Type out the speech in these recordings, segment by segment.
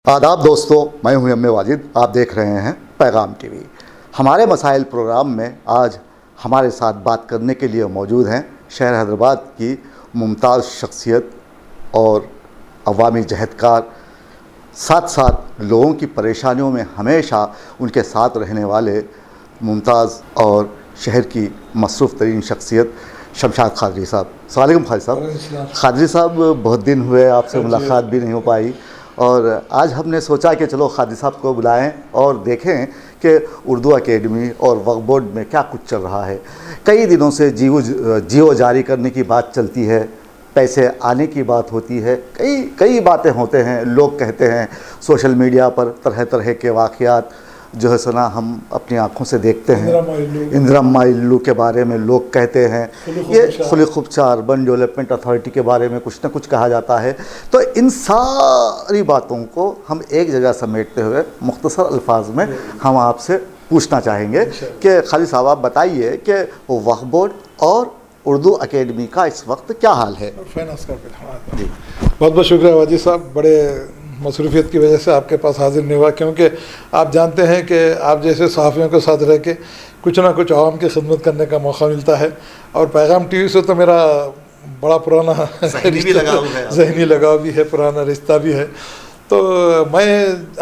आदाब दोस्तों, मैं हूं एम ए वाजिद। आप देख रहे हैं पैगाम टीवी। हमारे मसाइल प्रोग्राम में आज हमारे साथ बात करने के लिए मौजूद हैं शहर हैदराबाद की मुमताज़ शख्सियत और अवामी जहदकार, साथ साथ लोगों की परेशानियों में हमेशा उनके साथ रहने वाले मुमताज़ और शहर की मसरूफ़ तरीन शख्सियत शमशाद खादरी साहब। अस्सलाम वालेकुम खादरी साहब। खादरी साहब, बहुत दिन हुए आपसे मुलाकात भी नहीं हो पाई और आज हमने सोचा कि चलो खादरी साहब को बुलाएं और देखें कि उर्दू एकेडमी और वक्फ बोर्ड में क्या कुछ चल रहा है। कई दिनों से जियो जारी करने की बात चलती है, पैसे आने की बात होती है, कई बातें होते हैं। लोग कहते हैं सोशल मीडिया पर तरह तरह के वाक़यात जो है सुना हम अपनी आँखों से देखते हैं। इंदिरा इल्लू के बारे में लोग कहते हैं, ये खुली खुबचार अर्बन डेवलपमेंट अथॉरिटी के बारे में कुछ ना कुछ कहा जाता है। तो इन सारी बातों को हम एक जगह समेटते हुए मुख्तसर अल्फाज में हम आपसे पूछना चाहेंगे कि खालिद साहब आप बताइए कि वक्फ बोर्ड और उर्दू एकेडमी का इस वक्त क्या हाल है। फाइनेंस का जी बहुत बहुत शुक्रिया वाजिद साहब, बड़े मसरूफियत की वजह से आपके पास हाजिर नहीं हुआ, क्योंकि आप जानते हैं कि आप जैसे सहाफ़ियों के साथ रह के कुछ ना कुछ आवाम की खिदमत करने का मौका मिलता है। और पैगाम टीवी से तो मेरा बड़ा पुराना ज़हनी लगाव भी है, पुराना रिश्ता भी है। तो मैं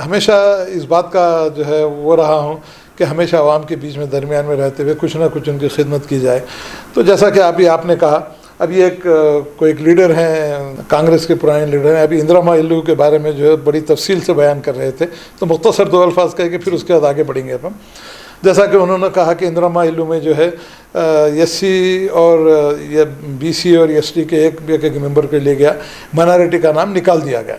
हमेशा इस बात का जो है वो रहा हूँ कि हमेशा आवाम के बीच में दरमियान में रहते हुए कुछ ना कुछ उनकी खिदमत की जाए। तो जैसा कि अभी आपने कहा, अभी कोई एक लीडर हैं, कांग्रेस के पुराने लीडर हैं, अभी इंदिरा इल्लू के बारे में जो है बड़ी तफसील से बयान कर रहे थे। तो मुख्तसर दो अल्फाज कह के फिर उसके बाद आगे बढ़ेंगे हम। जैसा कि उन्होंने कहा कि इंदिरा इल्लू में जो है एससी और या बीसी और एसटी के एक मेंबर को ले गया, माइनॉरिटी का नाम निकाल दिया गया।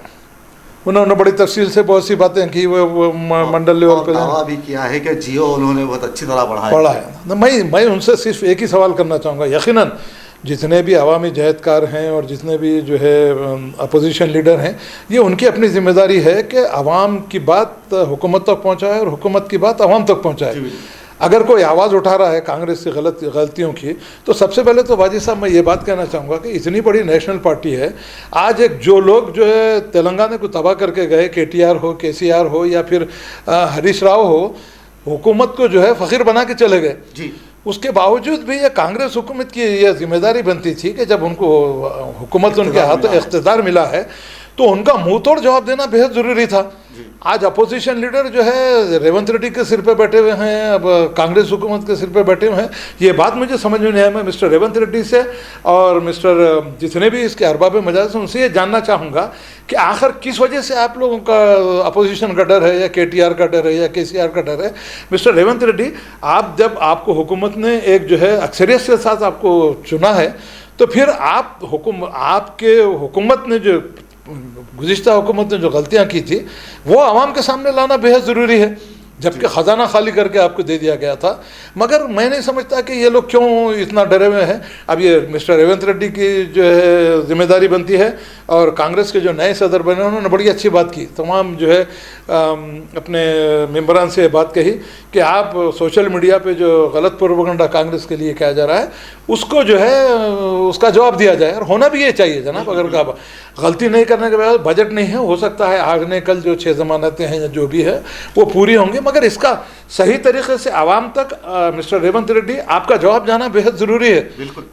उन्होंने बड़ी तफसील से बहुत सी बातें की, वो मंडल लेवल पर दावा भी किया है कि जियो उन्होंने बहुत अच्छी तरह पढ़ा है। मैं उनसे सिर्फ एक ही सवाल करना चाहूँगा, यकीनन जितने भी अवामी जहदकार हैं और जितने भी जो है अपोजिशन लीडर हैं, ये उनकी अपनी जिम्मेदारी है कि अवाम की बात हुकूमत तक पहुँचाए और हुकूमत की बात अवाम तक पहुँचाए। अगर कोई आवाज़ उठा रहा है कांग्रेस की गलतियों की, तो सबसे पहले तो वाजिद साहब मैं ये बात कहना चाहूँगा कि इतनी बड़ी नेशनल पार्टी है, आज जो लोग जो है तेलंगाना को तबाह करके गए, KTR हो, KCR हो या फिर हरीश राव हो, हुकूमत को जो है फ़कीर बना के चले गए जी। उसके बावजूद भी ये कांग्रेस हुकूमत की यह जिम्मेदारी बनती थी कि जब उनको हुकूमत उनके हाथों इख्तिदार मिला है तो उनका मुंह तोड़ जवाब देना बेहद ज़रूरी था। आज अपोजिशन लीडर जो है रेवंत रेड्डी के सिर पे बैठे हुए हैं, अब कांग्रेस हुकूमत के सिर पे बैठे हुए हैं। ये बात मुझे समझ में नहीं आया। मैं मिस्टर रेवंत रेड्डी से और मिस्टर जितने भी इसके अरबाब मजाज हैं उनसे ये जानना चाहूँगा कि आखिर किस वजह से आप लोगों का अपोजिशन का डर है या KTR का डर है या KCR का डर है। मिस्टर रेवंत रेड्डी, आप जब आपको हुकूमत ने एक जो है अक्सरियत के साथ आपको चुना है, तो फिर आपके हुकूमत ने जो गुज़िश्ता हुकूमत ने जो गलतियाँ की थी वो आवाम के सामने लाना बेहद ज़रूरी है, जबकि ख़जाना खाली करके आपको दे दिया गया था। मगर मैं नहीं समझता कि ये लोग क्यों इतना डरे हुए हैं। अब ये मिस्टर रेवंत रेड्डी की जो है जिम्मेदारी बनती है और कांग्रेस के जो नए सदर बने उन्होंने बड़ी अच्छी बात की, तमाम जो है अपने मेंबरान से बात कही कि आप सोशल मीडिया पे जो गलत प्रोपेगेंडा कांग्रेस के लिए किया जा रहा है उसको जो है उसका जवाब दिया जाए। और होना भी ये चाहिए जनाब। अगर का गलती नहीं करने के बाद बजट नहीं है, हो सकता है आगे कल जो 6 ज़मानतें हैं या जो भी है वो पूरी होंगी, मगर इसका सही तरीके से आवाम तक मिस्टर रेवंत रेड्डी आपका जवाब जाना बेहद ज़रूरी है।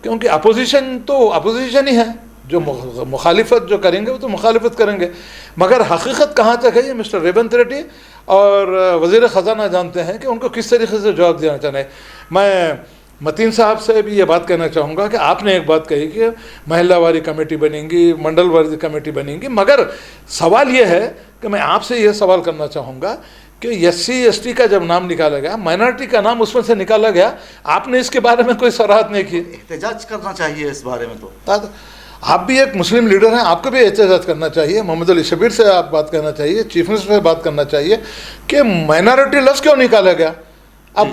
क्योंकि अपोजिशन तो अपोजिशन ही है, जो मुखालिफत जो करेंगे वो तो मुखालिफत करेंगे, मगर हकीकत कहाँ तक है ये मिस्टर रेवंत रेड्डी और वज़ीर ख़जाना जानते हैं कि उनको किस तरीके से जवाब देना चाहिए। मैं मतीन साहब से भी ये बात कहना चाहूँगा कि आपने एक बात कही कि महिलावारी कमेटी बनेंगी, मंडल वारी कमेटी बनेंगी, मगर सवाल ये है कि मैं आपसे ये सवाल करना चाहूँगा कि SC ST का जब नाम निकाला गया, माइनॉरिटी का नाम उसमें से निकाला गया, आपने इसके बारे में कोई सराहत नहीं की। एहतजाज करना चाहिए इस बारे में। तो आप भी एक मुस्लिम लीडर हैं, आपको भी एहतजाज करना चाहिए। मोहम्मद अली शबीर से आप बात करना चाहिए, चीफ मिनिस्टर से बात करना चाहिए कि माइनॉरिटी लफ्ज़ क्यों निकाला गया। अब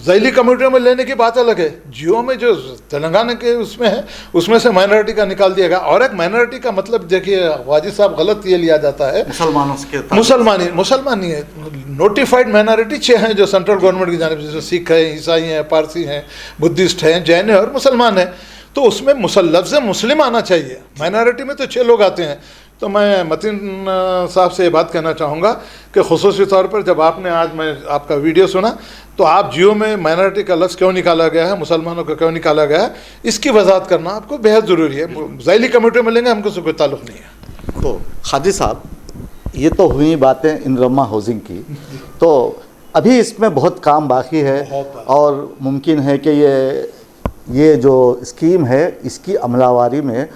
ज़ैली कम्युनिटी में लेने की बात अलग है, जियो में जो तेलंगाना के उसमें है उसमें से माइनॉरिटी का निकाल दिया गया। और एक माइनॉरिटी का मतलब देखिए वाजिद साहब, गलत ये लिया जाता है मुसलमान नहीं है, नोटिफाइड माइनॉरिटी 6 हैं जो सेंट्रल गवर्नमेंट की जानिब से, सिख हैं, ईसाई हैं, पारसी हैं, बुद्धिस्ट हैं, जैन हैं और मुसलमान हैं। तो उसमें लफ्ज़ मुस्लिम आना चाहिए। माइनॉरिटी में तो 6 लोग आते हैं, तो मैं मतीन साहब से ये बात कहना चाहूँगा कि ख़ुसूसी तौर पर जब आपने आज मैं आपका वीडियो सुना तो आप जियो में माइनॉरिटी का लफ्ज़ क्यों निकाला गया है, मुसलमानों को क्यों निकाला गया है, इसकी वजाहत करना आपको बेहद ज़रूरी है। ज़ैली कमेटी में लेंगे, हमको उससे कोई ताल्लुक़ नहीं है। तो काजी साहब, ये तो हुई बातें इंदिरा हाउसिंग की, तो अभी इसमें बहुत काम बाकी है और मुमकिन है कि ये जो स्कीम है इसकी अमलावारी में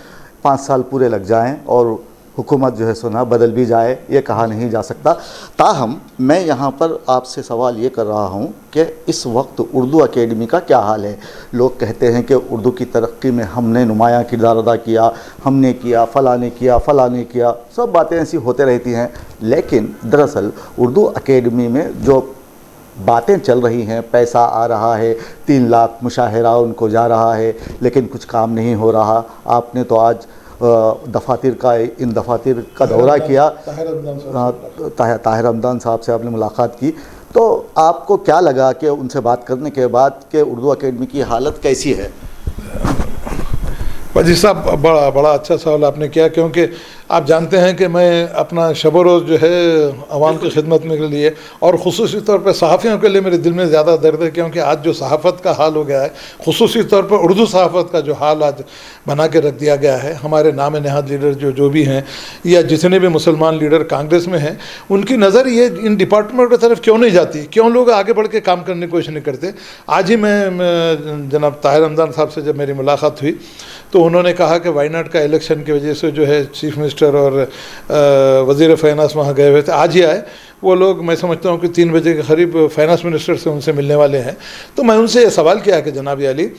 5 साल पूरे लग जाएं और हुकूमत जो है सुना बदल भी जाए, ये कहा नहीं जा सकता। ताहम मैं यहाँ पर आपसे सवाल ये कर रहा हूँ कि इस वक्त उर्दू अकेडमी का क्या हाल है। लोग कहते हैं कि उर्दू की तरक्की में हमने नुमायाँ किरदार अदा किया, हमने किया, फ़लाँ ने किया, फ़लाँ ने किया, सब बातें ऐसी होते रहती हैं। लेकिन दरअसल उर्दू अकेडमी में जो बातें चल रही हैं, पैसा आ रहा है, 3 लाख मुशाहिरा उनको जा रहा है, लेकिन कुछ काम नहीं हो रहा। आपने तो आज इन दफातर का दौरा किया, ताहिर हमदान साहब से आपने मुलाकात की, तो आपको क्या लगा कि उनसे बात करने के बाद कि उर्दू अकेडमी की हालत कैसी है? वाजिद साहब, बड़ा अच्छा सवाल आपने किया, क्योंकि आप जानते हैं कि मैं अपना शब रोज़ जो है आवाम की खिदमत में के लिए और ख़ुसूसी तौर पर सहाफ़ियों के लिए मेरे दिल में ज़्यादा दर्द है, क्योंकि आज जो सहाफ़त का हाल हो गया है, ख़ुसूसी तौर पर उर्दू सहाफ़त का जो हाल आज बना के रख दिया गया है। हमारे नाम नहाद लीडर जो भी हैं या जितने भी मुसलमान लीडर कांग्रेस में हैं, उनकी नज़र ये इन डिपार्टमेंट की तरफ क्यों नहीं जाती, क्यों लोग आगे बढ़ के काम करने की कोशिश नहीं करते। आज ही मैं जनाब ताहिर हमदान साहब से जब मेरी मुलाकात हुई तो उन्होंने कहा कि वायनाड का इलेक्शन की वजह से जो है चीफ मिनिस्टर और वज़ीर फाइनेंस वहाँ गए हुए थे, आज ही आए वो लोग। मैं समझता हूँ कि 3 बजे के करीब फाइनेंस मिनिस्टर से उनसे मिलने वाले हैं। तो मैं उनसे ये सवाल किया कि जनाब अली,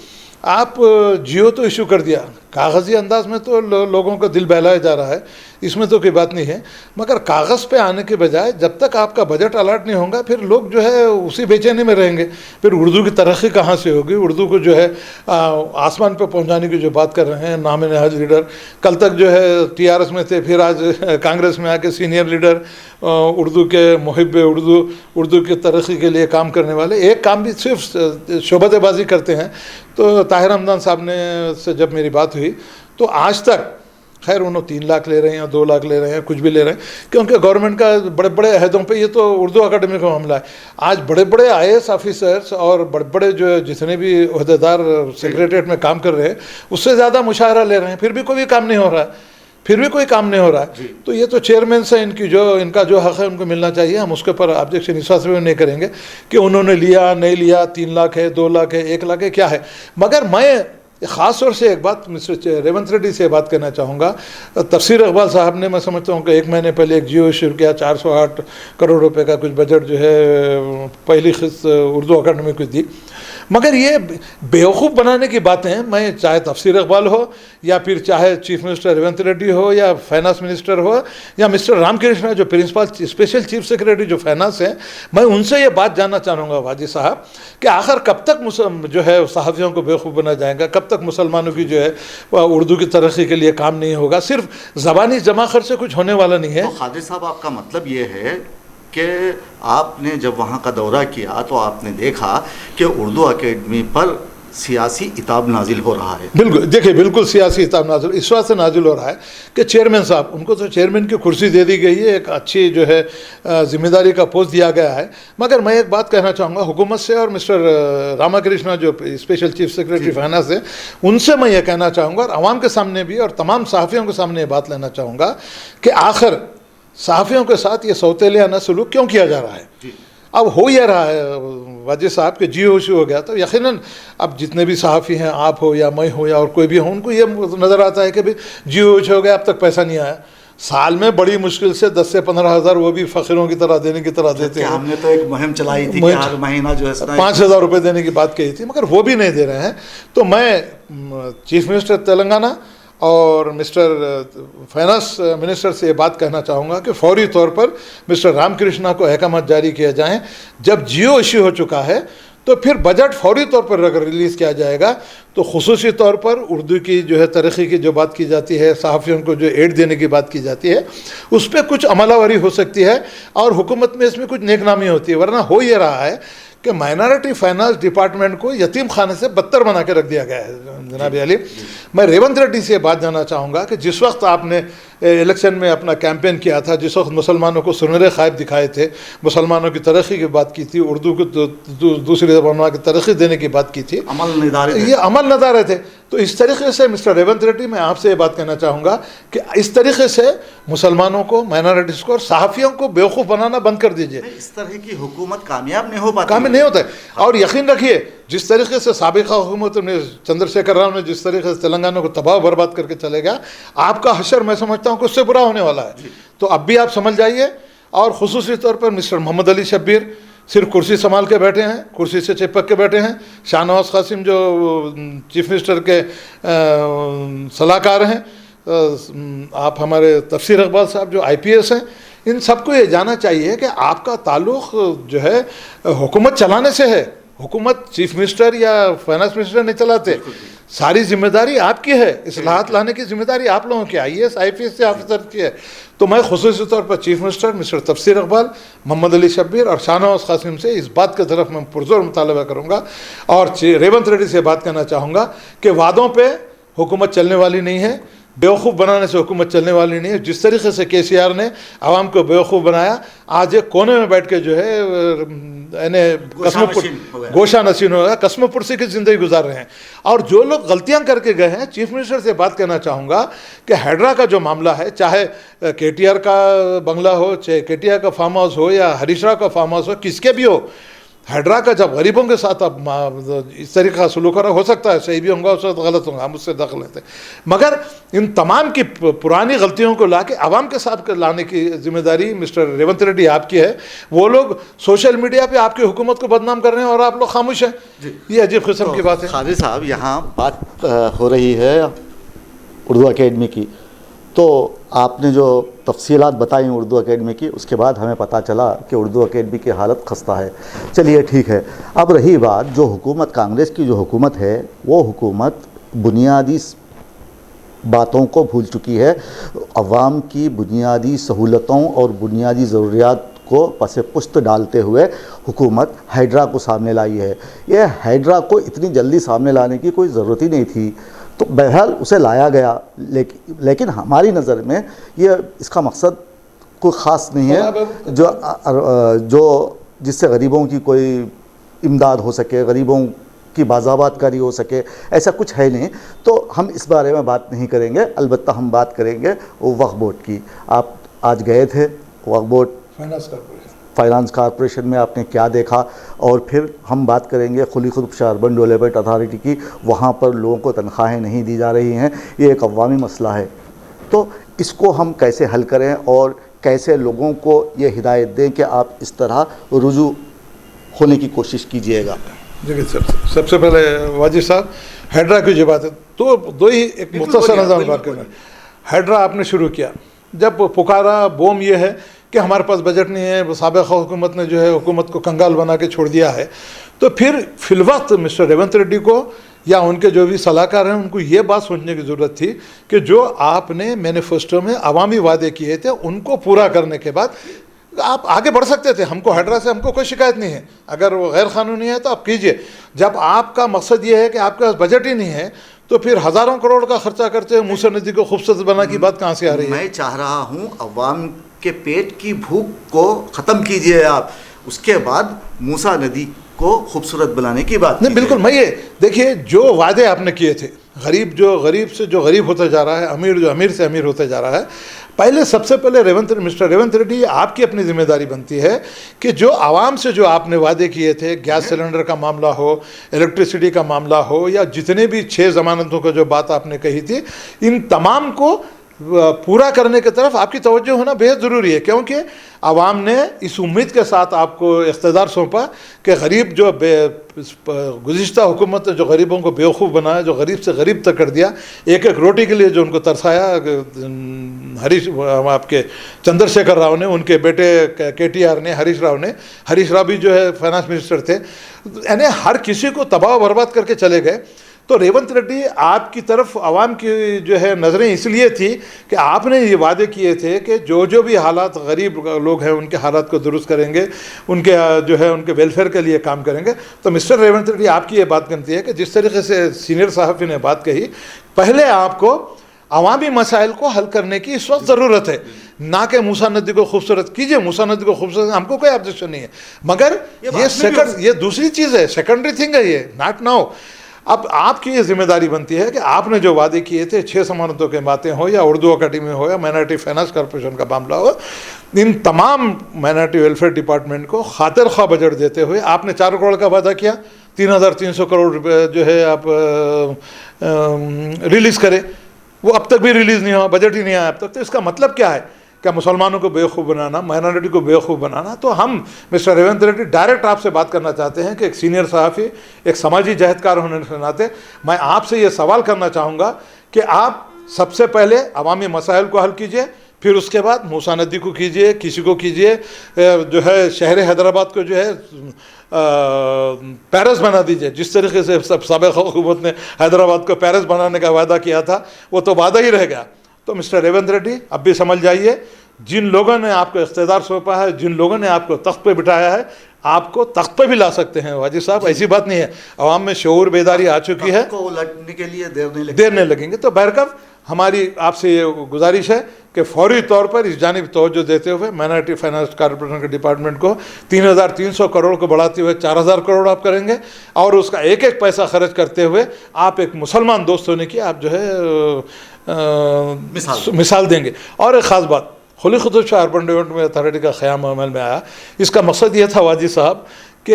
आप जियो तो इशू कर दिया, कागज़ी अंदाज में तो लोगों का दिल बहलाया जा रहा है, इसमें तो कोई बात नहीं है, मगर कागज़ पे आने के बजाय जब तक आपका बजट अलर्ट नहीं होगा फिर लोग जो है उसी बेचैनी में रहेंगे। फिर उर्दू की तरक्की कहाँ से होगी? उर्दू को जो है आसमान पे पहुंचाने की जो बात कर रहे हैं नाम नहाद लीडर, कल तक जो है TRS में थे, फिर आज कांग्रेस में आके सीनियर लीडर, उर्दू के मुहिब उर्दू की तरक्की के लिए काम करने वाले, एक काम भी सिर्फ शोबतेबाजी करते हैं। तो ताहिर हमदान साहब ने से जब मेरी बात हुई तो आज तक खैर उन्होंने 3 लाख ले रहे हैं या 2 लाख ले रहे हैं, कुछ भी ले रहे हैं, क्योंकि गवर्नमेंट का बड़े बड़े अहदों पे ये तो उर्दू अकेडमी का मामला है। आज बड़े बड़े IAS ऑफिसर्स और बड़े बड़े जो जितने भी अहदेदार सेक्रेटरीट में काम कर रहे हैं उससे ज़्यादा मुशाहरा ले रहे हैं, फिर भी कोई काम नहीं हो रहा है, तो ये तो चेयरमैन से इनका जो हक़ है उनको मिलना चाहिए। हम उसके ऊपर ऑब्जेक्शन इस वजह से नहीं करेंगे कि उन्होंने लिया नहीं लिया, 3 लाख है, 2 लाख है, 1 लाख है, क्या है। मगर मैं ख़ास तौर से एक बात मिस्टर रेवंत रेड्डी से बात करना चाहूँगा। तफसीर इकबाल साहब ने, मैं समझता हूँ कि 1 महीने पहले एक जियो शुरू किया, 408 करोड़ रुपए का कुछ बजट जो है पहली किस्त उर्दू अकेडमी को दी। मगर ये बेवकूफ़ बनाने की बातें, मैं चाहे तफसीर इकबाल हो या फिर चाहे चीफ मिनिस्टर रेवंत रेड्डी हो या फाइनेंस मिनिस्टर हो या मिस्टर रामकृष्ण जो प्रिंसिपल स्पेशल चीफ सेक्रेटरी जो फाइनेंस है, मैं उनसे ये बात जानना चाहूँगा वाजिद साहब कि आखिर कब तक जो है सहाफ़ियों को बेवकूफ़ बना जाएगा, कब तक मुसलमानों की जो है उर्दू की तरक्की के लिए काम नहीं होगा, सिर्फ ज़बानी जमा खर्च से कुछ होने वाला नहीं है। तो कादिर साहब, आपका मतलब ये है कि आपने जब वहाँ का दौरा किया तो आपने देखा कि उर्दू अकेडमी पर सियासी इताब नाजिल हो रहा है? बिल्कुल, देखिए, बिल्कुल सियासी इताब नाजिल इस वजह से नाजिल हो रहा है कि चेयरमैन साहब, उनको तो चेयरमैन की कुर्सी दे दी गई है, एक अच्छी जो है जिम्मेदारी का पोस्ट दिया गया है। मगर मैं एक बात कहना चाहूँगा हुकूमत से और मिस्टर रामाकृष्ण जो स्पेशल चीफ सेक्रेटरी फाइनेंस है, उनसे मैं ये कहना चाहूँगा और आवाम के सामने भी और तमाम सहाफ़ियों के सामने ये बात लेना चाहूँगा कि आखिर सहाफ़ियों के साथ ये सौतेलियाना सलूक क्यों किया जा रहा है। अब हो यह रहा है वाजिद साहब के जियो इशू हो गया, तो यकीनन अब जितने भी सहाफ़ी हैं, आप हो या मैं हो या और कोई भी हो, उनको ये नज़र आता है कि भाई जियो इशू हो गया, अब तक पैसा नहीं आया। साल में बड़ी मुश्किल से 10 से 15 हज़ार वो भी फ़कीरों की तरह देने की तरह देते हैं। हमने तो एक मुहिम चलाई थी कि हर महीना जो है 5,000 रुपये देने की बात कही थी, मगर वो भी नहीं दे रहे हैं। तो मैं चीफ मिनिस्टर तेलंगाना और मिस्टर फाइनेंस मिनिस्टर से ये बात कहना चाहूँगा कि फौरी तौर पर मिस्टर रामकृष्णा को अहकामात जारी किए जाएं। जब जियो इश्यू हो चुका है तो फिर बजट फौरी तौर पर अगर रिलीज़ किया जाएगा तो खुसूसी तौर पर उर्दू की जो है तरक्की की जो बात की जाती है, सहाफ़ियों को जो एड देने की बात की जाती है, उस पर कुछ अमलावरी हो सकती है और हुकूमत में इसमें कुछ नेकनामी होती है। वरना हो ये रहा है कि माइनॉरिटी फाइनेंस डिपार्टमेंट को यतीम खाने से बदतर बना के रख दिया गया है। जनाब अली, मैं रेवंत रेड्डी से बात जानना चाहूँगा कि जिस वक्त आपने इलेक्शन में अपना कैंपेन किया था, जिस वक्त मुसलमानों को सुनहरे ख्वाब दिखाए थे, मुसलमानों की तरक्की की बात की थी, उर्दू को दूसरी ज़बान की तरक्की देने की बात की थी, ये अमल नदारे थे। तो इस तरीके से मिस्टर रेवंत रेड्डी, मैं आपसे ये बात कहना चाहूँगा कि इस तरीके से मुसलमानों को, माइनॉरिटीज़ को और सहाफ़ियों को बेवकूफ़ बनाना बंद कर दीजिए। इस तरह की हुकूमत कामयाब नहीं हो पाती, कामयाब नहीं होता है। और यकीन रखिए, जिस तरीके से साबिक़ा हुकूमत ने, चंद्रशेखर राव ने जिस तरीके से तेलंगाना को तबाह बर्बाद करके चले गया, आपका हशर मैं समझता हूँ कि उससे बुरा होने वाला है। तो अब भी आप समझ जाइए। और ख़ुसूसी तौर पर मिस्टर मोहम्मद अली शब्बीर सिर्फ कुर्सी संभाल के बैठे हैं, कुर्सी से चिपक के बैठे हैं। शाहनवाज कासिम जो चीफ मिनिस्टर के सलाहकार हैं, आप हमारे तफसीर इकबाल साहब जो IPS हैं, इन सबको ये जाना चाहिए कि आपका ताल्लुक़ जो है हुकूमत चलाने से है। हुकूमत चीफ मिनिस्टर या फाइनेंस मिनिस्टर नहीं चलाते, सारी जिम्मेदारी आपकी है। इस्लाहात लाने की जिम्मेदारी आप लोगों की, IAS IPS से ऑफिसर की है। तो मैं खुसूसी तौर पर चीफ मिनिस्टर मिस्टर तफसीर इकबाल, मोहम्मद अली शब्बीर और शाहनवाज कासिम से इस बात की तरफ मैं पुरजोर मुतालबा करूँगा और रेवंत रेड्डी से बात करना चाहूँगा कि वादों पर हुकूमत चलने वाली नहीं है, बेवकूफ़ बनाने से हुकूमत चलने वाली नहीं है। जिस तरीके से KCR ने आवाम को बेवकूफ़ बनाया, आज एक कोने में बैठ के जो है गोशा नशीन हो गया, कस्मपुरसी की ज़िंदगी गुजार रहे हैं। और जो लोग गलतियां करके गए हैं, चीफ मिनिस्टर से बात करना चाहूँगा कि हैड्रा का जो मामला है, चाहे KTR का बंगला हो, चाहे KTR का फार्म हाउस हो या हरीश राव का फार्म हाउस हो, किसके भी हो, हैड्रा का जब गरीबों के साथ अब इस तरीके का सलूक हो सकता है, सही भी होगा, उस वक्त गलत होगा, हम उससे दखल लेते हैं। मगर इन तमाम की पुरानी गलतियों को ला के आवाम के साथ लाने की जिम्मेदारी मिस्टर रेवंत रेड्डी आपकी है। वो लोग सोशल मीडिया पे आपकी हुकूमत को बदनाम कर रहे हैं और आप लोग खामोश हैं, ये अजीब किस्म की बात है। काजी साहब, यहाँ बात हो रही है उर्दू अकेडमी की, तो आपने जो तफसीलात बताई उर्दू अकेडमी की, उसके बाद हमें पता चला कि उर्दू अकेडमी की हालत खस्ता है। चलिए ठीक है। अब रही बात, जो हुकूमत, कांग्रेस की जो हुकूमत है, वो हुकूमत बुनियादी बातों को भूल चुकी है। अवाम की बुनियादी सहूलतों और बुनियादी ज़रूरियात को पसे पुश्त डालते हुए हुकूमत हाइड्रा को सामने लाई है। यह हाइड्रा को इतनी जल्दी सामने लाने की कोई ज़रूरत ही नहीं थी, तो बहरहाल उसे लाया गया। लेकिन हमारी नज़र में ये इसका मकसद कोई ख़ास नहीं है जो जिससे गरीबों की कोई इमदाद हो सके, गरीबों की बाज़ाबातकारी हो सके, ऐसा कुछ है नहीं। तो हम इस बारे में बात नहीं करेंगे, अलबत्ता हम बात करेंगे वक्फ बोर्ड की। आप आज गए थे वक्फ बोर्ड फाइनेंस कॉरपोरेशन में, आपने क्या देखा? और फिर हम बात करेंगे खुली खुदकुशा अर्बन डेवलपमेंट अथॉरिटी की। वहाँ पर लोगों को तनख्वाहें नहीं दी जा रही हैं, ये एक अवामी मसला है। तो इसको हम कैसे हल करें और कैसे लोगों को ये हिदायत दें कि आप इस तरह रुजू होने की कोशिश कीजिएगा? देखिए सबसे पहले वाजिद साहब, हाइड्रा की जो बात है, तो दो ही एक मुख्तसर नज़र बात करना है। हाइड्रा आपने शुरू किया, जब पुकारा बोम ये है कि हमारे पास बजट नहीं है, साबिक़ा हुकूमत ने जो है हुकूमत को कंगाल बना के छोड़ दिया है। तो फिर फिलवक्त मिस्टर रेवंत रेड्डी को या उनके जो भी सलाहकार हैं, उनको ये बात सोचने की ज़रूरत थी कि जो आपने मैनिफेस्टो में अवामी वादे किए थे, उनको पूरा करने के बाद आप आगे बढ़ सकते थे। हमको हाइड्रा से हमको कोई शिकायत नहीं है, अगर वो गैर कानूनी है तो आप कीजिए। जब आपका मकसद ये है कि आपके पास बजट ही नहीं है, तो फिर हज़ारों करोड़ का खर्चा करते हैं मूसा नदी को खूबसूरत बना की बात कहाँ से आ रही है? मैं चाह रहा हूँ अवाम के पेट की भूख को ख़त्म कीजिए आप, उसके बाद मूसा नदी को खूबसूरत बनाने की बात नहीं। बिल्कुल, मैं ये देखिए, जो वादे आपने किए थे, गरीब से जो गरीब होता जा रहा है, अमीर जो अमीर से अमीर होता जा रहा है, पहले सबसे पहले मिस्टर रेवंत रेड्डी, आपकी अपनी जिम्मेदारी बनती है कि जो आवाम से जो आपने वादे किए थे, गैस सिलेंडर का मामला हो, इलेक्ट्रिसिटी का मामला हो, या जितने भी 6 ज़मानतों का जो बात आपने कही थी, इन तमाम को पूरा करने की तरफ आपकी तवज्जो होना बेहद ज़रूरी है। क्योंकि आवाम ने इस उम्मीद के साथ आपको इख्तियार सौंपा कि गरीब जो गुज़िश्ता हुकूमत ने जो गरीबों को बेवकूफ़ बनाया, जो गरीब से गरीब तक कर दिया, एक एक रोटी के लिए जो उनको तरसाया आपके चंद्रशेखर राव ने, उनके बेटे KTR ने, हरीश राव भी जो है फाइनेंस मिनिस्टर थे, यानी हर किसी को तबाह बर्बाद करके चले गए। तो रेवंत रेड्डी, आपकी तरफ आवाम की जो है नज़रें इसलिए थी कि आपने ये वादे किए थे कि जो भी हालात गरीब लोग हैं उनके हालात को दुरुस्त करेंगे, उनके जो है उनके वेलफेयर के लिए काम करेंगे। तो मिस्टर रेवंत रेड्डी, आपकी ये बात करती है कि जिस तरीके से सीनियर सहाफ़ी ने बात कही, पहले आपको अवामी मसाइल को हल करने की इस वक्त ज़रूरत है, ना कि मूसा नदी को खूबसूरत कीजिए। मूसा नदी को खूबसूरत, हमको कोई ऑब्जेक्शन नहीं है, मगर ये दूसरी चीज़ है, सेकेंडरी थिंग है ये, नॉट नाउ। अब आपकी ये जिम्मेदारी बनती है कि आपने जो वादे किए थे, 6 समानतों के बातें हो या उर्दू अकेडमी हो या माइनॉरिटी फाइनेंस कॉर्पोरेशन का मामला हो, इन तमाम माइनॉरिटी वेलफेयर डिपार्टमेंट को खातिर ख्वाह बजट देते हुए आपने 4 करोड़ का वादा किया, 3,300 करोड़ रुपये जो है आप रिलीज़ करें, वो अब तक भी रिलीज़ नहीं हुआ, बजट ही नहीं आया अब तक। तो इसका मतलब क्या है? क्या मुसलमानों को बेवकूफ़ बनाना, माइनॉरिटी को बेवकूफ़ बनाना? तो हम मिस्टर रेवंत रेड्डी डायरेक्ट आपसे बात करना चाहते हैं कि एक सीनियर सहाफ़ी, एक समाजी जहदकार होने के नाते मैं आपसे ये सवाल करना चाहूँगा कि आप सबसे पहले अवामी मसाइल को हल कीजिए, फिर उसके बाद मूसा नदी को कीजिए, किसी को कीजिए, जो है शहर हैदराबाद को जो है पेरिस बना दीजिए। जिस तरीके से साबिक़ हुकूमत ने हैदराबाद को पेरिस बनाने का वादा किया था, वो तो वादा ही रह गया। तो मिस्टर रेवंत रेड्डी, अब भी समझ जाइए, जिन लोगों ने आपको इख्तियार सौंपा है, जिन लोगों ने आपको तख्त पे बिठाया है, आपको तख्त पे भी ला सकते हैं वाजी साहब, ऐसी बात नहीं है। अवाम में शऊर बेदारी आ चुकी है, को उलटने के लिए देर नहीं लगेंगे। तो बहरकफ हमारी आपसे ये गुजारिश है कि फौरी तौर पर इस जानिब तवज्जो देते हुए माइनॉरिटी फाइनेंस कॉर्पोरेशन के डिपार्टमेंट को 3,300 करोड़ को बढ़ाते हुए 4,000 करोड़ आप करेंगे, और उसका एक एक पैसा खर्च करते हुए आप एक मुसलमान दोस्त होने की आप जो है मिसाल देंगे। और एक ख़ास बात, खुली खुतब शाह अर्बन डेवलपमेंट अथॉरिटी का क़याम अमल में आया, इसका मकसद ये था वाजी साहब कि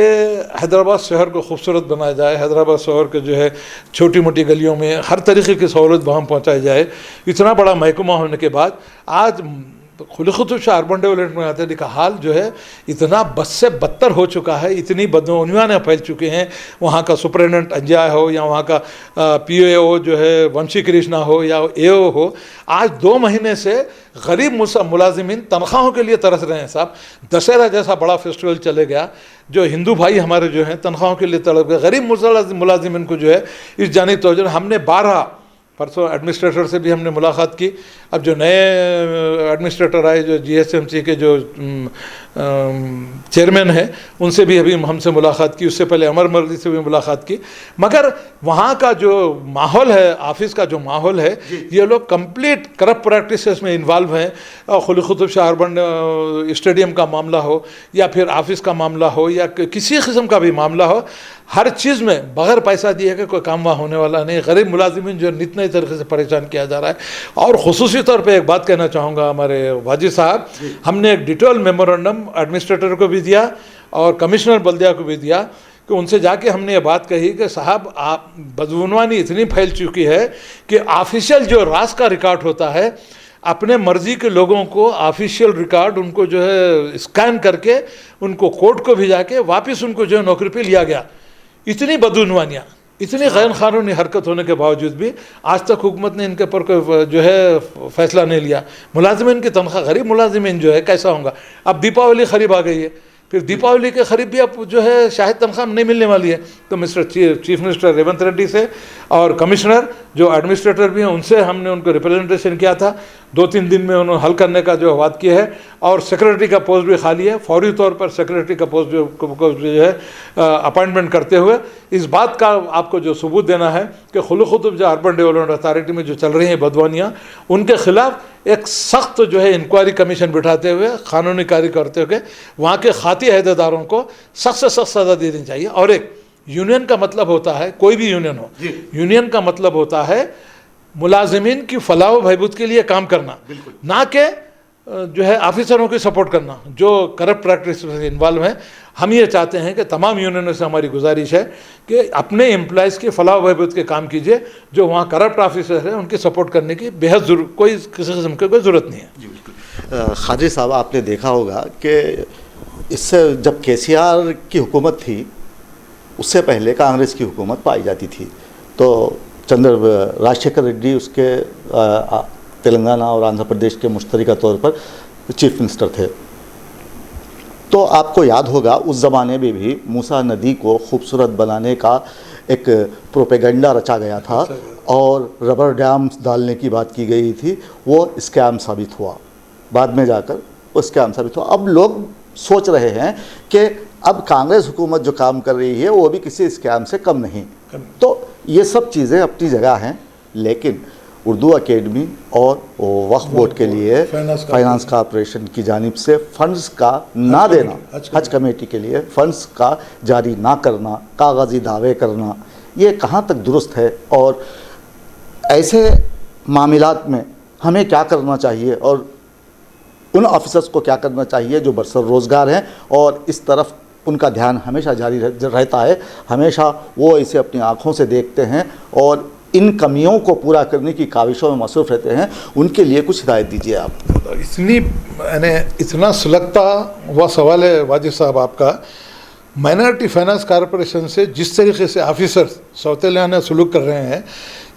हैदराबाद शहर को खूबसूरत बनाया जाए, हैदराबाद शहर के जो है छोटी मोटी गलियों में हर तरीके की सहूलत वहाँ पहुँचाई जाए। इतना बड़ा महकमा होने के बाद आज खुली खुतब शाह अर्बन डेवलपमेंट अथॉरिटी का हाल जो है इतना बद से बदतर हो चुका है, इतनी बदनूनियाँ फैल चुके हैं। वहाँ का सुपरिटेंडेंट अंजाय हो या वहाँ का PAO जो है वंशी कृष्णा हो या AO हो, आज 2 महीने से गरीब मुलाजिमीन तनख्वाहों के लिए तरस रहे हैं साहब। दशहरा जैसा बड़ा फेस्टिवल चले गया, जो हिंदू भाई हमारे जो हैं तनख्वाहों के लिए तड़प गए, गरीब मुलाजिमीन को जो है इस जानिब तवज्जो। हमने 12 परसों एडमिनिस्ट्रेटर से भी हमने मुलाकात की। अब जो नए एडमिनिस्ट्रेटर आए, जो GSMC के जो चेयरमैन हैं, उनसे भी अभी हमसे मुलाकात की, उससे पहले अमर मर्दी से भी मुलाकात की। मगर वहाँ का जो माहौल है, ऑफिस का जो माहौल है, ये लोग कंप्लीट करप्ट प्रैक्टिसेस में इन्वॉल्व हैं। खुली खुतब शाह अर्बन स्टेडियम का मामला हो या फिर ऑफिस का मामला हो या किसी किस्म का भी मामला हो, हर चीज़ में बगैर पैसा दिए कि कोई काम वहाँ होने वाला नहीं। गरीब मुलाजिमीन जो नित नए तरीके से परेशान किया जा रहा है। और खुसूसी तौर पे एक बात कहना चाहूँगा हमारे वाजी साहब, हमने एक डिटेल मेमोरेंडम एडमिनिस्ट्रेटर को भी दिया और कमिश्नर बल्दिया को भी दिया कि उनसे जाके हमने ये बात कही कि साहब आप बदगुमानी इतनी फैल चुकी है कि ऑफिशियल जो रास का रिकॉर्ड होता है, अपने मर्ज़ी के लोगों को ऑफिशियल रिकॉर्ड उनको जो है स्कैन करके उनको कोर्ट को भिजा के वापस उनको जो है नौकरी पे लिया गया। इतनी बदगुमानियाँ, इतनी गैर कानूनी हरकत होने के बावजूद भी आज तक हुकूमत ने इनके ऊपर कोई जो है फ़ैसला नहीं लिया। मुलाजिमीन की तनख्वाह, गरीब मुलाजिमीन जो है कैसा होगा? अब दीपावली करीब आ गई है, फिर दीपावली के करीब भी अब जो है शायद तनख्वाह नहीं मिलने वाली है। तो mister chief minister Revanth Reddy से और कमिश्नर जो एडमिनिस्ट्रेटर भी हैं, उनसे हमने उनको रिप्रेजेंटेशन किया था। 2-3 दिन में उन्होंने हल करने का जो बात किया है। और सेक्रेटरी का पोस्ट भी खाली है, फौरी तौर पर सेक्रेटरी का पोस्ट जो है अपॉइंटमेंट करते हुए इस बात का आपको जो सबूत देना है कि खुली खुतब जो अर्बन डेवलपमेंट अथॉरिटी में जो चल रही हैं बदवानियाँ, उनके खिलाफ एक सख्त जो है इंक्वायरी कमीशन बिठाते हुए कानूनी कार्य करते हुए वहाँ के खाती अहदेदारों को सख्त से सख्त सज़ा देनी चाहिए। और एक यूनियन का मतलब होता है, कोई भी यूनियन हो, यूनियन का मतलब होता है मुलाजिमीन की फलाह व बहबूद के लिए काम करना, ना कि जो है ऑफिसरों की सपोर्ट करना जो करप्ट प्रैक्टिस में इन्वॉल्व हैं। हम ये चाहते हैं कि तमाम यूनियनों से हमारी गुजारिश है कि अपने एम्प्लॉयज़ की फलाह बहबूद के काम कीजिए। जो वहाँ करप्ट ऑफिसर हैं उनकी सपोर्ट करने की बेहद कोई किसी किस्म की कोई ज़रूरत नहीं है। जी बिल्कुल। खाजी साहब, आपने देखा होगा कि इससे जब KCR की हुकूमत थी, उससे पहले कांग्रेस की हुकूमत पाई जाती थी, तो राजशेखर रेड्डी उसके तेलंगाना और आंध्र प्रदेश के मुश्तरका तौर पर चीफ मिनिस्टर थे। तो आपको याद होगा उस ज़माने में भी मूसा नदी को खूबसूरत बनाने का एक प्रोपेगेंडा रचा गया था और रबर डैम डालने की बात की गई थी। वो स्कैम साबित हुआ, बाद में जाकर वो स्कैम साबित हुआ। अब लोग सोच रहे हैं कि अब कांग्रेस हुकूमत जो काम कर रही है वो भी किसी स्कैम से कम नहीं। तो ये सब चीज़ें अपनी जगह हैं, लेकिन उर्दू एकेडमी और वक्फ बोर्ड के लिए फाइनेंस कॉर्पोरेशन की जानिब से फंड्स का ना देना, हज कमेटी के लिए फंड्स का जारी ना करना, कागज़ी दावे करना, ये कहाँ तक दुरुस्त है और ऐसे मामलात में हमें क्या करना चाहिए और उन ऑफिसर्स को क्या करना चाहिए जो बरसर रोज़गार हैं और इस तरफ उनका ध्यान हमेशा जारी रहता है, हमेशा वो इसे अपनी आँखों से देखते हैं और इन कमियों को पूरा करने की काविशों में मसरूफ़ रहते हैं, उनके लिए कुछ हिदायत दीजिए आप। इतना सुलगता हुआ सवाल है वाजिद साहब आपका। माइनॉरिटी फाइनेंस कॉरपोरेशन से जिस तरीके से ऑफिसर सौतेलाना सलूक कर रहे हैं,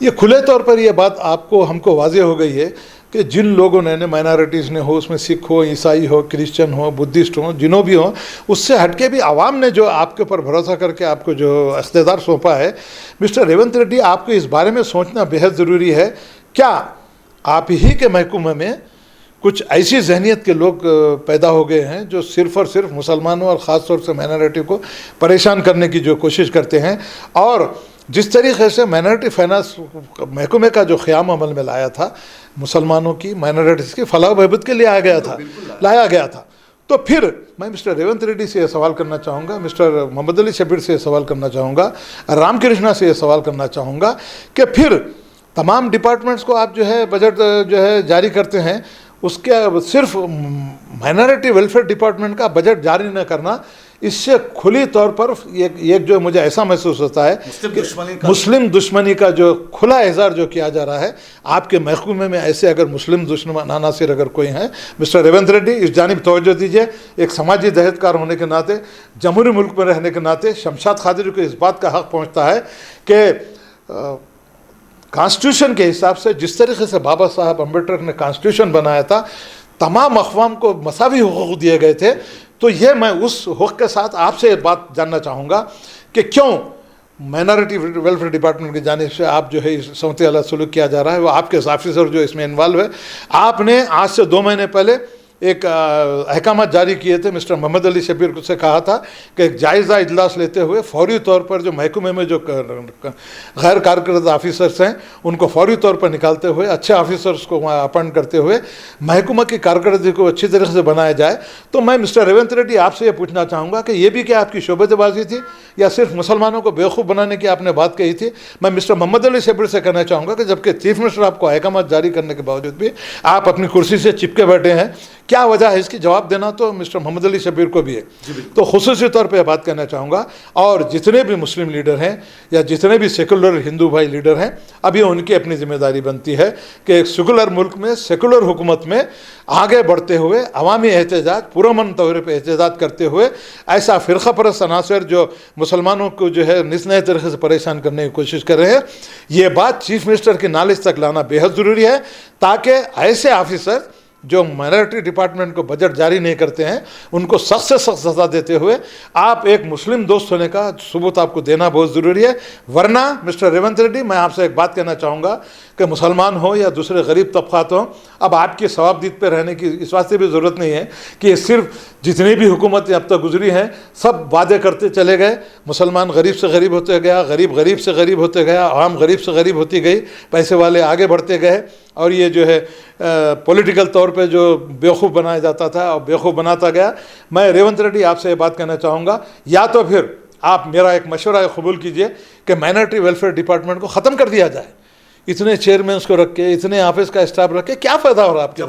ये खुले तौर पर ये बात आपको हमको वाज़ेह हो गई है कि जिन लोगों ने माइनॉरिटीज़ ने हो, उसमें सिख हो, ईसाई हो, क्रिश्चियन हो, बुद्धिस्ट हो, जिनों भी हो, उससे हटके भी आवाम ने जो आपके ऊपर भरोसा करके आपको जो इख्तियार सौंपा है, मिस्टर रेवंत रेड्डी, आपको इस बारे में सोचना बेहद ज़रूरी है। क्या आप ही के महकमे में कुछ ऐसी जहनीत के लोग पैदा हो गए हैं जो सिर्फ़ और सिर्फ मुसलमानों और ख़ास तौर से माइनॉरिटी को परेशान करने की जो कोशिश करते हैं, और जिस तरीके से माइनॉरिटी फाइनेंस महकमे का जो क़याम अमल में लाया था, मुसलमानों की, माइनॉरिटीज़ की फलाह बहबूद के लिए लाया गया था, तो फिर मैं मिस्टर रेवंत रेड्डी से ये सवाल करना चाहूँगा, मिस्टर मोहम्मद अली शब्बीर से ये सवाल करना चाहूँगा, रामकृष्णा से ये सवाल करना चाहूँगा कि फिर तमाम डिपार्टमेंट्स को आप जो है बजट जो है जारी करते हैं, उसके सिर्फ माइनॉरिटी वेलफेयर डिपार्टमेंट का बजट जारी न करना, इससे खुली तौर पर एक जो मुझे ऐसा महसूस होता है कि मुस्लिम दुश्मनी का जो खुला इज़हार जो किया जा रहा है आपके महकमे में, ऐसे अगर मुस्लिम दुश्मन नासिर अगर कोई हैं, मिस्टर रेवंत रेड्डी इस जानिब तवज्जो दीजिए। एक समाजी दहशतकार होने के नाते, जमहूरी मुल्क में रहने के नाते शमशाद खादरी को इस बात का हक़ पहुँचता है कि कॉन्स्टिट्यूशन के हिसाब से जिस तरीके से बाबा साहब अम्बेडकर ने कॉन्स्टिट्यूशन बनाया था, तमाम अक़वाम को मसावी हुकूक़ दिए गए थे। तो ये मैं उस हुक्म के साथ आपसे बात जानना चाहूँगा कि क्यों माइनॉरिटी वेलफेयर डिपार्टमेंट की जानिब से आप जो है सौते वाला सलूक किया जा रहा है, वो आपके ऑफिसर जो इसमें इन्वॉल्व है, आपने आज से 2 महीने पहले एक अहकामात जारी किए थे, मिस्टर मोहम्मद अली शब्बीर से कहा था कि एक जायज़ा इजलास लेते हुए फौरी तौर पर जो महकमे में जो गैर कारकर्द ऑफिसर्स हैं उनको फौरी तौर पर निकालते हुए अच्छे ऑफिसर्स को वहाँ अपॉइंट करते हुए महकमा की कारकर्दगी को अच्छी तरीके से बनाया जाए। तो मैं मिस्टर रेवंत रेड्डी आपसे ये पूछना चाहूँगा कि ये भी क्या आपकी शोबेबाजी थी या सिर्फ मुसलमानों को बेवकूफ़ बनाने की आपने बात कही थी? मैं मिस्टर मोहम्मद अली शब्बीर से कहना चाहूँगा कि जबकि चीफ मिनिस्टर आपको अहकामात जारी करने के बावजूद भी आप अपनी कुर्सी से चिपके बैठे हैं, क्या वजह है? इसकी जवाब देना तो मिस्टर मोहम्मद अली शब्बीर को भी है। तो खुसूसी तौर पे बात करना चाहूँगा, और जितने भी मुस्लिम लीडर हैं या जितने भी सेकुलर हिंदू भाई लीडर हैं, अभी उनकी अपनी जिम्मेदारी बनती है कि एक सेकुलर मुल्क में, सेकुलर हुकूमत में आगे बढ़ते हुए अवामी एहतजाज, पुरअमन तौर पर एहतजाज करते हुए ऐसा फ़िरक़ा परस्त अनासर जो मुसलमानों को जो है निस नए तरीके से परेशान करने की कोशिश कर रहे हैं, ये बात चीफ मिनिस्टर की नॉलेज तक लाना बेहद ज़रूरी है, ताकि ऐसे ऑफिसर जो माइनॉरिटी डिपार्टमेंट को बजट जारी नहीं करते हैं उनको सख्त से सख्त सज़ा देते हुए आप एक मुस्लिम दोस्त होने का सबूत आपको देना बहुत ज़रूरी है। वरना मिस्टर रेवंत रेड्डी, मैं आपसे एक बात कहना चाहूँगा कि मुसलमान हो या दूसरे गरीब तबक़ात हो, अब आपकी सवाबदीद पे रहने की इस वास्ते भी ज़रूरत नहीं है कि सिर्फ जितनी भी हुकूमतें अब तक गुजरी हैं सब वादे करते चले गए, मुसलमान गरीब से गरीब होते गया, गरीब गरीब से गरीब होते गया, आवाम गरीब से गरीब होती गई, पैसे वाले आगे बढ़ते गए, और ये जो है पॉलिटिकल तौर पे जो बेवकूफ़ बनाया जाता था और बेवकूफ़ बनाता गया। मैं रेवंत रेड्डी आपसे ये बात कहना चाहूँगा, या तो फिर आप मेरा एक मशवरा कबूल कीजिए कि माइनॉरिटी वेलफेयर डिपार्टमेंट को ख़त्म कर दिया जाए। इतने चेयरमैन को रख के, इतने ऑफिस का स्टाफ रख के क्या फ़ायदा हो रहा है आपके?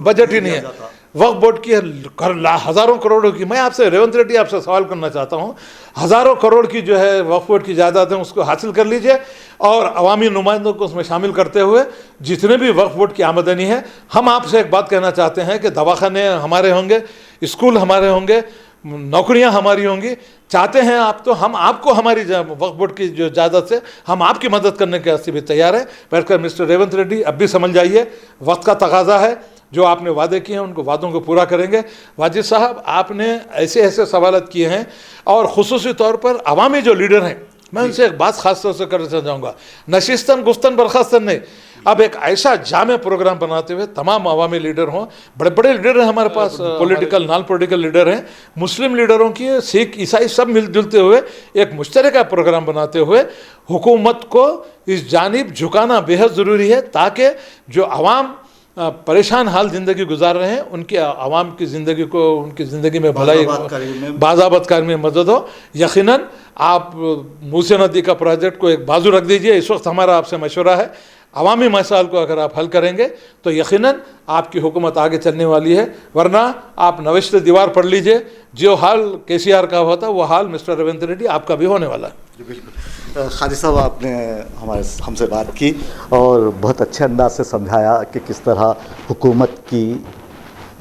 बजट ही नहीं है। वक्फ बोर्ड की हज़ारों करोड़ों की, मैं आपसे रेवंत रेड्डी आपसे सवाल करना चाहता हूँ, हज़ारों करोड़ की जो है वक्फ बोर्ड की जायदाद है उसको हासिल कर लीजिए और अवामी नुमाइंदों को उसमें शामिल करते हुए जितने भी वक्फ बोर्ड की आमदनी है, हम आपसे एक बात कहना चाहते हैं कि दवाखाने हमारे होंगे, स्कूल हमारे होंगे, नौकरियां हमारी होंगी। चाहते हैं आप तो हम आपको हमारी वक्फ बोर्ड की जो जायदाद से हम आपकी मदद करने के वास्ते भी तैयार हैं। बैठकर मिस्टर रेवंत रेड्डी अब भी समझ जाइए, वक्त का तकाजा है, जो आपने वादे किए हैं उनको वादों को पूरा करेंगे। वाजिद साहब, आपने ऐसे ऐसे सवालत किए हैं और ख़ुसूसी तौर पर अवामी जो लीडर हैं, मैं उनसे एक बात ख़ास तौर से करना चाहूँगा, नशिस्तन गुफ्तन बरखास्तन नहीं, अब एक ऐसा जामे प्रोग्राम बनाते हुए तमाम अवामी लीडर हों, बड़े बड़े लीडर हैं हमारे पास, पॉलिटिकल नॉन पॉलिटिकल लीडर हैं, मुस्लिम लीडरों की, सिख ईसाई सब मिलजुलते हुए एक मुश्तरका प्रोग्राम बनाते हुए हुकूमत को इस जानिब झुकाना बेहद ज़रूरी है, ताकि जो आवाम परेशान हाल ज़िंदगी गुजार रहे हैं उनकी आवाम की ज़िंदगी को, उनकी ज़िंदगी में भलाई, बाज़ाबतकारी में मदद हो। यकीनन आप मूसे नदी का प्रोजेक्ट को एक बाजू रख दीजिए, इस वक्त हमारा आपसे मशवरा है, अवामी मसाइल को अगर आप हल करेंगे तो यकीनन आपकी हुकूमत आगे चलने वाली है, वरना आप नविश्त दीवार पढ़ लीजिए, जो हाल KCR का हुआ था वो हाल मिस्टर रेवंत रेड्डी आपका भी होने वाला है। जी बिल्कुल। काजी साहब, आपने हमसे बात की और बहुत अच्छे अंदाज से समझाया कि किस तरह हुकूमत की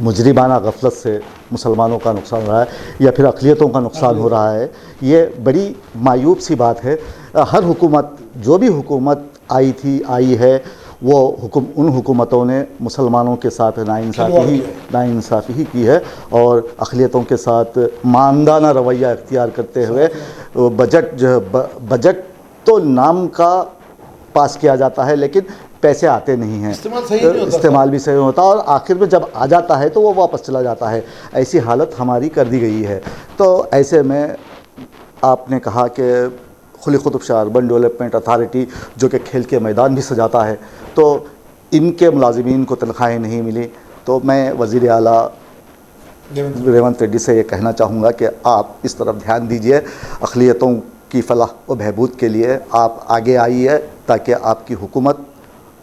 मुजरिमाना गफलत से मुसलमानों का नुकसान हो रहा है या फिर अक़लियतों का नुकसान हो रहा है। ये बड़ी मायूब सी बात है। हर हुकूमत, जो भी हुकूमत आई है, वो उन हुकूमतों ने मुसलमानों के साथ नाइंसाफ़ी ही की है और अक़लियतों के साथ मानदाना रवैया इख्तियार करते हुए बजट तो नाम का पास किया जाता है, लेकिन पैसे आते नहीं हैं, इस्तेमाल भी सही नहीं होता और आखिर में जब आ जाता है तो वो वापस चला जाता है। ऐसी हालत हमारी कर दी गई है। तो ऐसे में आपने कहा कि खुली Qutub Shah urban development authority जो कि खेल के मैदान भी सजाता है, तो इनके मुलाजिमीन को तनख्वाहें नहीं मिली। तो मैं वज़ीर आला रेवंत रेड्डी से ये कहना चाहूँगा कि आप इस तरफ ध्यान दीजिए, अक़लियतों की फलाह व बहबूद के लिए आप आगे आइए, ताकि आपकी हुकूमत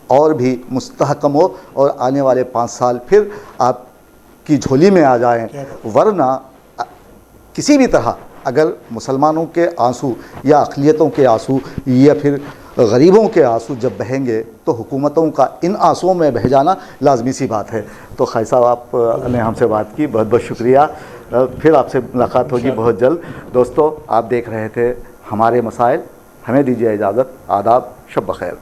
और भी मुस्तहकम हो और आने वाले 5 साल फिर आपकी झोली में आ जाएं। वरना किसी भी तरह अगर मुसलमानों के आंसू या अक़लियतों के आंसू या फिर गरीबों के आंसू जब बहेंगे तो हुकूमतों का इन आंसुओं में बह जाना लाजमी सी बात है। तो खैर साहब, आपने हमसे बात की, बहुत बहुत शुक्रिया। फिर आपसे मुलाकात होगी बहुत जल्द। दोस्तों, आप देख रहे थे हमारे मसाइल। हमें दीजिए इजाज़त। आदाब, शब बख़ैर।